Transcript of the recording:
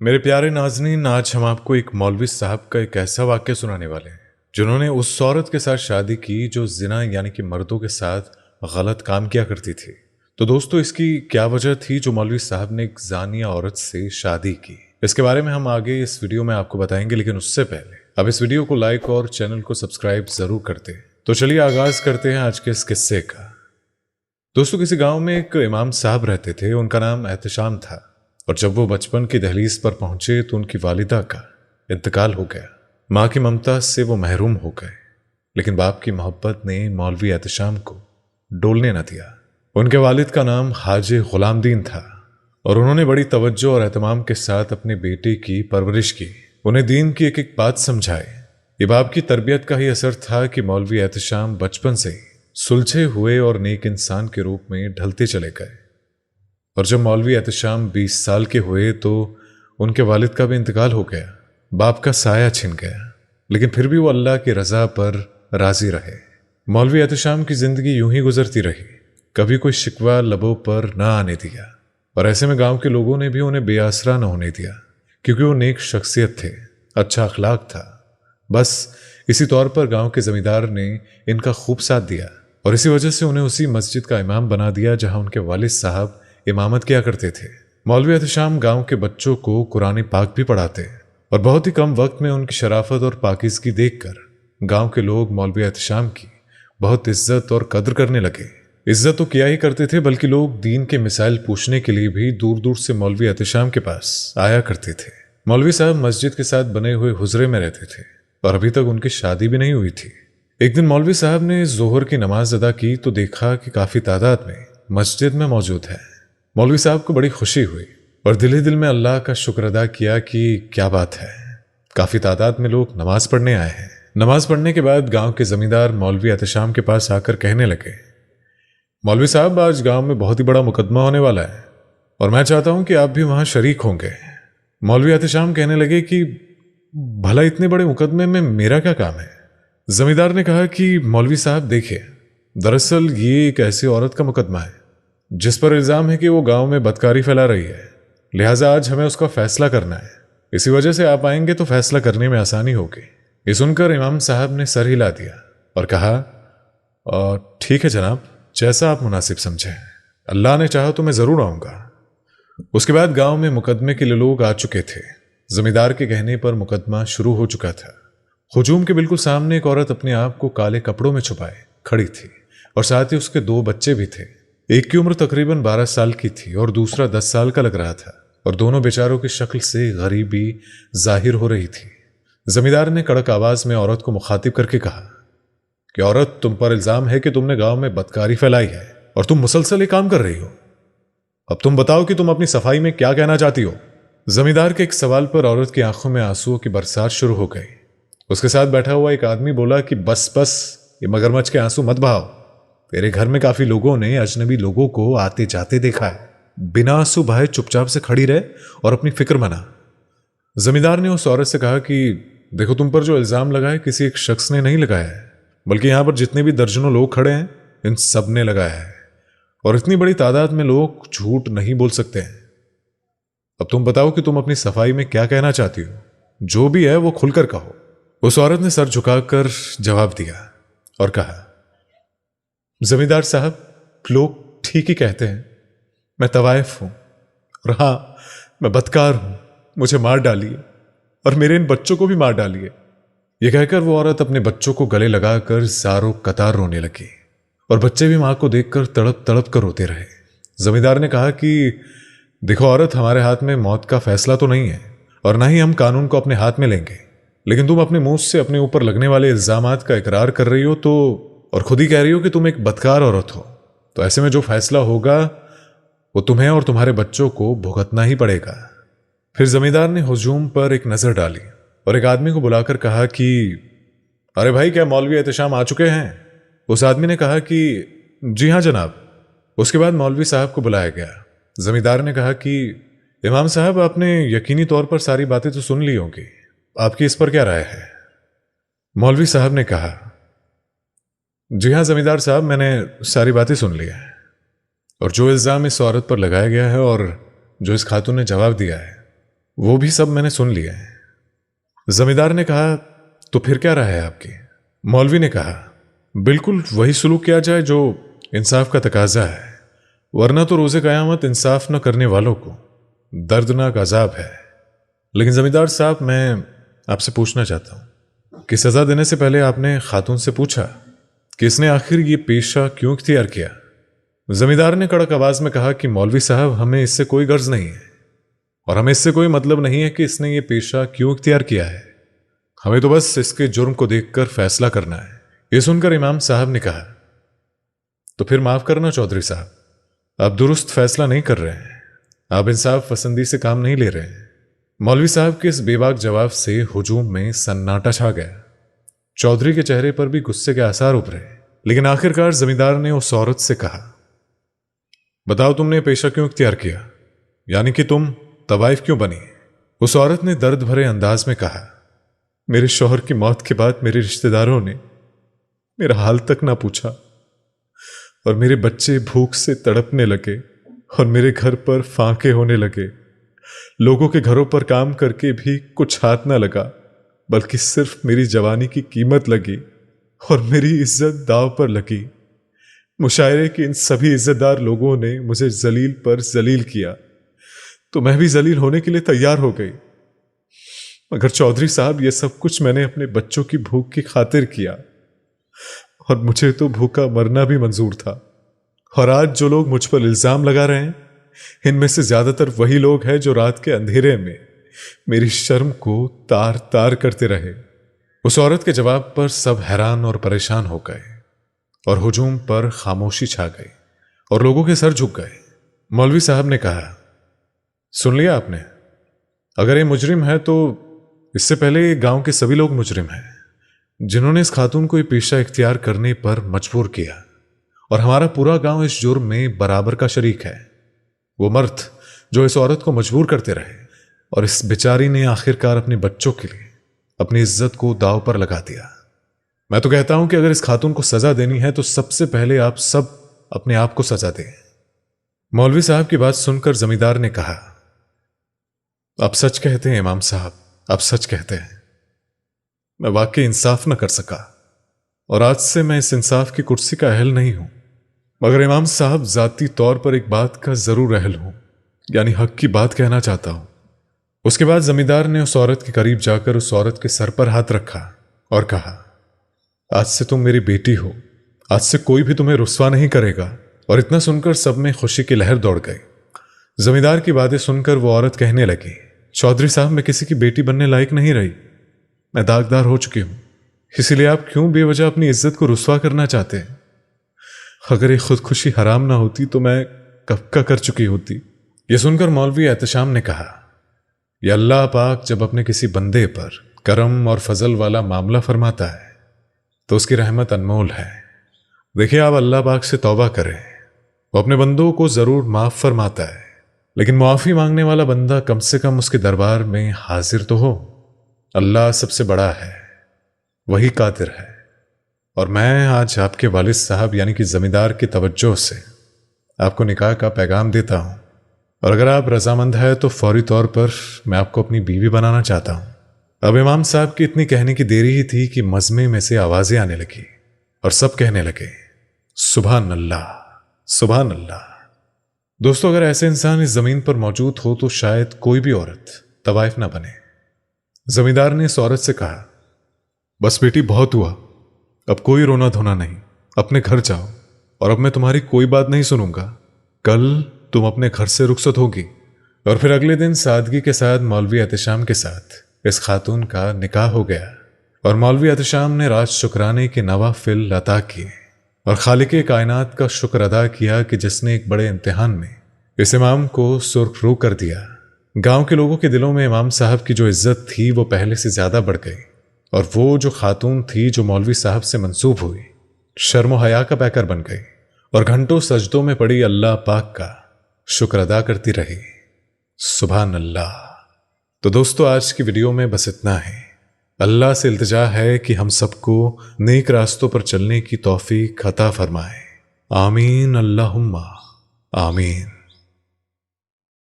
मेरे प्यारे नाज़रीन, आज हम आपको एक मौलवी साहब का एक ऐसा वाक़या सुनाने वाले हैं जिन्होंने उस औरत के साथ शादी की जो ज़िना यानी कि मर्दों के साथ गलत काम किया करती थी। तो दोस्तों, इसकी क्या वजह थी जो मौलवी साहब ने एक ज़ानिया औरत से शादी की? इसके बारे में हम आगे इस वीडियो में आपको बताएंगे, लेकिन उससे पहले अब इस वीडियो को लाइक और चैनल को सब्सक्राइब ज़रूर करते। तो चलिए आगाज़ करते हैं आज के इस किस्से का। दोस्तों, किसी गाँव में एक इमाम साहब रहते थे। उनका नाम एहतशाम था, और जब वो बचपन की दहलीज पर पहुंचे तो उनकी वालिदा का इंतकाल हो गया। माँ की ममता से वो महरूम हो गए, लेकिन बाप की मोहब्बत ने मौलवी एहतशाम को डोलने न दिया। उनके वालिद का नाम हाजी गुलामदीन था, और उन्होंने बड़ी तवज्जो और एहतमाम के साथ अपने बेटे की परवरिश की, उन्हें दीन की एक एक बात समझाए। ये बाप की तरबियत का ही असर था कि मौलवी एहतशाम बचपन से ही सुलझे हुए और नेक इंसान के रूप में ढलते चले गए। और जब मौलवी एहतशाम 20 साल के हुए तो उनके वालिद का भी इंतकाल हो गया। बाप का साया छिन गया, लेकिन फिर भी वो अल्लाह की रज़ा पर राज़ी रहे। मौलवी एहतशाम की ज़िंदगी यूं ही गुजरती रही, कभी कोई शिकवा लबों पर ना आने दिया। और ऐसे में गांव के लोगों ने भी उन्हें बेआसरा न होने दिया, क्योंकि वो नेक शख्सियत थे, अच्छा अखलाक था। बस इसी तौर पर गांव के ज़मींदार ने इनका खूब साथ दिया, और इसी वजह से उन्हें उसी मस्जिद का इमाम बना दिया जहाँ उनके वालिद साहब इमामत किया करते थे। मौलवी एहतशाम गांव के बच्चों को कुरान पाक भी पढ़ाते, और बहुत ही कम वक्त में उनकी शराफत और पाकीज़गी देखकर गांव के लोग मौलवी एहतशाम की बहुत इज्जत और कद्र करने लगे। इज्जत तो किया ही करते थे, बल्कि लोग दीन के मिसाइल पूछने के लिए भी दूर दूर से मौलवी एहतशाम के पास आया करते थे। मौलवी साहब मस्जिद के साथ बने हुए हुजरे में रहते थे, और अभी तक उनकी शादी भी नहीं हुई थी। एक दिन मौलवी साहब ने जोहर की नमाज अदा की तो देखा कि काफ़ी तादाद में मस्जिद में मौजूद है। मौलवी साहब को बड़ी खुशी हुई, और दिल ही दिल में अल्लाह का शुक्र अदा किया कि क्या बात है, काफ़ी तादाद में लोग नमाज पढ़ने आए हैं। नमाज पढ़ने के बाद गांव के ज़मींदार मौलवी एहतशाम के पास आकर कहने लगे, मौलवी साहब, आज गांव में बहुत ही बड़ा मुकदमा होने वाला है, और मैं चाहता हूं कि आप भी वहां शरीक होंगे। मौलवी एहतशाम कहने लगे कि भला इतने बड़े मुकदमे में मेरा क्या काम है? ज़मींदार ने कहा कि मौलवी साहब देखिए, दरअसल ये एक ऐसी औरत का मुकदमा है जिस पर इल्ज़ाम है कि वो गांव में बदकारी फैला रही है, लिहाजा आज हमें उसका फैसला करना है। इसी वजह से आप आएंगे तो फैसला करने में आसानी होगी। ये सुनकर इमाम साहब ने सर हिला दिया और कहा, ठीक है जनाब, जैसा आप मुनासिब समझें, अल्लाह ने चाहा तो मैं ज़रूर आऊँगा। उसके बाद गांव में मुकदमे के लिए लोग आ चुके थे। ज़मींदार के कहने पर मुकदमा शुरू हो चुका था। हुजूम के बिल्कुल सामने एक औरत अपने आप को काले कपड़ों में छुपाए खड़ी थी, और साथ ही उसके 2 बच्चे भी थे। एक की उम्र तकरीबन 12 साल की थी और दूसरा 10 साल का लग रहा था, और दोनों बेचारों की शक्ल से गरीबी जाहिर हो रही थी। जमींदार ने कड़क आवाज में औरत को मुखातिब करके कहा कि औरत, तुम पर इल्जाम है कि तुमने गांव में बदकारी फैलाई है और तुम मुसलसल ये काम कर रही हो। अब तुम बताओ कि तुम अपनी सफाई में क्या कहना चाहती हो? जमींदार के एक सवाल पर औरत की आंखों में आंसुओं की बरसात शुरू हो गई। उसके साथ बैठा हुआ एक आदमी बोला कि बस बस, ये मगरमच्छ के आंसू मत बहाओ। तेरे घर में काफी लोगों ने अजनबी लोगों को आते जाते देखा है। बिना आंसू बहाए चुपचाप से खड़ी रहे और अपनी फिक्र मना। जमींदार ने उस औरत से कहा कि देखो, तुम पर जो इल्जाम लगा है किसी एक शख्स ने नहीं लगाया है, बल्कि यहां पर जितने भी दर्जनों लोग खड़े हैं इन सब ने लगाया है, और इतनी बड़ी तादाद में लोग झूठ नहीं बोल सकते हैं। अब तुम बताओ कि तुम अपनी सफाई में क्या कहना चाहती हो? जो भी है वो खुलकर कहो। उस औरत ने सर झुकाकर जवाब दिया और कहा, जमींदार साहब, लोग ठीक ही कहते हैं, मैं तवाइफ हूं, और हां, मैं बदकार हूं। मुझे मार डालिए और मेरे इन बच्चों को भी मार डालिए। यह कहकर वो औरत अपने बच्चों को गले लगाकर ज़ारो कतार रोने लगी, और बच्चे भी मां को देखकर तड़प तड़प कर रोते रहे। जमींदार ने कहा कि देखो औरत, हमारे हाथ में मौत का फैसला तो नहीं है, और ना ही हम कानून को अपने हाथ में लेंगे, लेकिन तुम अपने मुंह से अपने ऊपर लगने वाले इल्जामात का इकरार कर रही हो तो, और खुद ही कह रही हो कि तुम एक बदकार औरत हो, तो ऐसे में जो फैसला होगा वो तुम्हें और तुम्हारे बच्चों को भुगतना ही पड़ेगा। फिर जमींदार ने हुजूम पर एक नजर डाली और एक आदमी को बुलाकर कहा कि अरे भाई, क्या मौलवी एहतशाम आ चुके हैं? उस आदमी ने कहा कि जी हां जनाब। उसके बाद मौलवी साहब को बुलाया गया। जमींदार ने कहा कि इमाम साहब, आपने यकीनी तौर पर सारी बातें तो सुन ली होंगी, आपकी इस पर क्या राय है? मौलवी साहब ने कहा, जी हां जमींदार साहब, मैंने सारी बातें सुन ली है, और जो इल्ज़ाम इस औरत पर लगाया गया है और जो इस खातून ने जवाब दिया है, وہ بھی سب میں نے سن لیا ہے۔ زمیندار نے کہا تو پھر کیا رہا ہے آپ کی؟ مولوی نے کہا بالکل وہی سلوک کیا جائے جو انصاف کا تقاضا ہے، ورنہ تو روز قیامت انصاف نہ کرنے والوں کو دردناک عذاب ہے۔ لیکن زمیندار صاحب، میں آپ سے پوچھنا چاہتا ہوں کہ سزا دینے سے پہلے آپ نے خاتون سے پوچھا کہ اس نے آخر یہ پیشہ کیوں اختیار کیا؟ زمیندار نے کڑک آواز میں کہا کہ مولوی صاحب، ہمیں اس سے کوئی غرض نہیں ہے، اور ہمیں اس سے کوئی مطلب نہیں ہے کہ اس نے یہ پیشہ کیوں اختیار کیا ہے۔ ہمیں تو بس اس کے جرم کو دیکھ کر فیصلہ کرنا ہے۔ یہ سن کر امام صاحب نے کہا تو پھر معاف کرنا چودھری صاحب، آپ درست فیصلہ نہیں کر رہے ہیں، آپ انصاف پسندی سے کام نہیں لے رہے ہیں۔ مولوی صاحب کے اس بے باک جواب سے ہجوم میں سناٹا چھا گیا۔ چودھری کے چہرے پر بھی غصے کے آثار ابھرے، لیکن آخرکار زمیندار نے اس عورت سے کہا بتاؤ تم نے پیشہ کیوں اختیار کیا، یعنی کہ تم طوائف کیوں بنی؟ اس عورت نے درد بھرے انداز میں کہا میرے شوہر کی موت کے بعد میرے رشتہ داروں نے میرا حال تک نہ پوچھا، اور میرے بچے بھوک سے تڑپنے لگے، اور میرے گھر پر فاقے ہونے لگے۔ لوگوں کے گھروں پر کام کر کے بھی کچھ ہاتھ نہ لگا، بلکہ صرف میری جوانی کی قیمت لگی اور میری عزت داؤ پر لگی۔ مشاعرے کے ان سبھی عزت دار لوگوں نے مجھے ذلیل پر ذلیل کیا، تو میں بھی ذلیل ہونے کے لیے تیار ہو گئی۔ مگر چودھری صاحب، یہ سب کچھ میں نے اپنے بچوں کی بھوک کی خاطر کیا، اور مجھے تو بھوکا مرنا بھی منظور تھا۔ اور آج جو لوگ مجھ پر الزام لگا رہے ہیں، ان میں سے زیادہ تر وہی لوگ ہیں جو رات کے اندھیرے میں میری شرم کو تار تار کرتے رہے۔ اس عورت کے جواب پر سب حیران اور پریشان ہو گئے، اور ہجوم پر خاموشی چھا گئی، اور لوگوں کے سر جھک گئے۔ مولوی صاحب نے کہا سن لیا آپ نے؟ اگر یہ مجرم ہے تو اس سے پہلے یہ گاؤں کے سبھی لوگ مجرم ہیں جنہوں نے اس خاتون کو یہ پیشہ اختیار کرنے پر مجبور کیا، اور ہمارا پورا گاؤں اس جرم میں برابر کا شریک ہے۔ وہ مرد جو اس عورت کو مجبور کرتے رہے، اور اس بیچاری نے آخرکار اپنے بچوں کے لیے اپنی عزت کو داؤ پر لگا دیا۔ میں تو کہتا ہوں کہ اگر اس خاتون کو سزا دینی ہے تو سب سے پہلے آپ سب اپنے آپ کو سزا دیں۔ مولوی صاحب کی بات سن کر زمیندار نے کہا آپ سچ کہتے ہیں امام صاحب، آپ سچ کہتے ہیں، میں واقعی انصاف نہ کر سکا، اور آج سے میں اس انصاف کی کرسی کا اہل نہیں ہوں۔ مگر امام صاحب، ذاتی طور پر ایک بات کا ضرور اہل ہوں، یعنی حق کی بات کہنا چاہتا ہوں۔ اس کے بعد زمیندار نے اس عورت کے قریب جا کر اس عورت کے سر پر ہاتھ رکھا اور کہا آج سے تم میری بیٹی ہو، آج سے کوئی بھی تمہیں رسوا نہیں کرے گا۔ اور اتنا سن کر سب میں خوشی کی لہر دوڑ گئی۔ زمیندار کی باتیں سن کر وہ عورت کہنے لگی چودھری صاحب، میں کسی کی بیٹی بننے لائق نہیں رہی، میں داغدار ہو چکی ہوں، اسی لیے آپ کیوں بے وجہ اپنی عزت کو رسوا کرنا چاہتے ہیں؟ اگر یہ خودکشی حرام نہ ہوتی تو میں کب کا کر چکی ہوتی۔ یہ سن کر مولوی احتشام نے کہا یا اللہ پاک جب اپنے کسی بندے پر کرم اور فضل والا معاملہ فرماتا ہے تو اس کی رحمت انمول ہے۔ دیکھیں، آپ اللہ پاک سے توبہ کریں، وہ اپنے بندوں کو ضرور معاف فرماتا ہے، لیکن معافی مانگنے والا بندہ کم سے کم اس کے دربار میں حاضر تو ہو۔ اللہ سب سے بڑا ہے، وہی قادر ہے۔ اور میں آج آپ کے والد صاحب یعنی کہ زمیندار کی توجہ سے آپ کو نکاح کا پیغام دیتا ہوں، اور اگر آپ رضامند ہے تو فوری طور پر میں آپ کو اپنی بیوی بنانا چاہتا ہوں۔ اب امام صاحب کی اتنی کہنے کی دیری ہی تھی کہ مجمع میں سے آوازیں آنے لگی، اور سب کہنے لگے سبحان اللہ، سبحان اللہ۔ دوستو، اگر ایسے انسان اس زمین پر موجود ہو تو شاید کوئی بھی عورت طوائف نہ بنے۔ زمیندار نے اس عورت سے کہا بس بیٹی، بہت ہوا، اب کوئی رونا دھونا نہیں، اپنے گھر جاؤ، اور اب میں تمہاری کوئی بات نہیں سنوں گا۔ کل تم اپنے گھر سے رخصت ہوگی۔ اور پھر اگلے دن سادگی کے ساتھ مولوی احتشام کے ساتھ اس خاتون کا نکاح ہو گیا، اور مولوی احتشام نے رات شکرانے کے نوافل عطا کیے، اور خالق کائنات کا شکر ادا کیا کہ جس نے ایک بڑے امتحان میں اس امام کو سرخ رو کر دیا۔ گاؤں کے لوگوں کے دلوں میں امام صاحب کی جو عزت تھی وہ پہلے سے زیادہ بڑھ گئی، اور وہ جو خاتون تھی جو مولوی صاحب سے منسوب ہوئی، شرم و حیا کا پیکر بن گئی، اور گھنٹوں سجدوں میں پڑی اللہ پاک کا شکر ادا کرتی رہی۔ سبحان اللہ۔ تو دوستو، آج کی ویڈیو میں بس اتنا ہے۔ اللہ سے التجا ہے کہ ہم سب کو نیک راستوں پر چلنے کی توفیق عطا فرمائے۔ آمین، اللہم آمین۔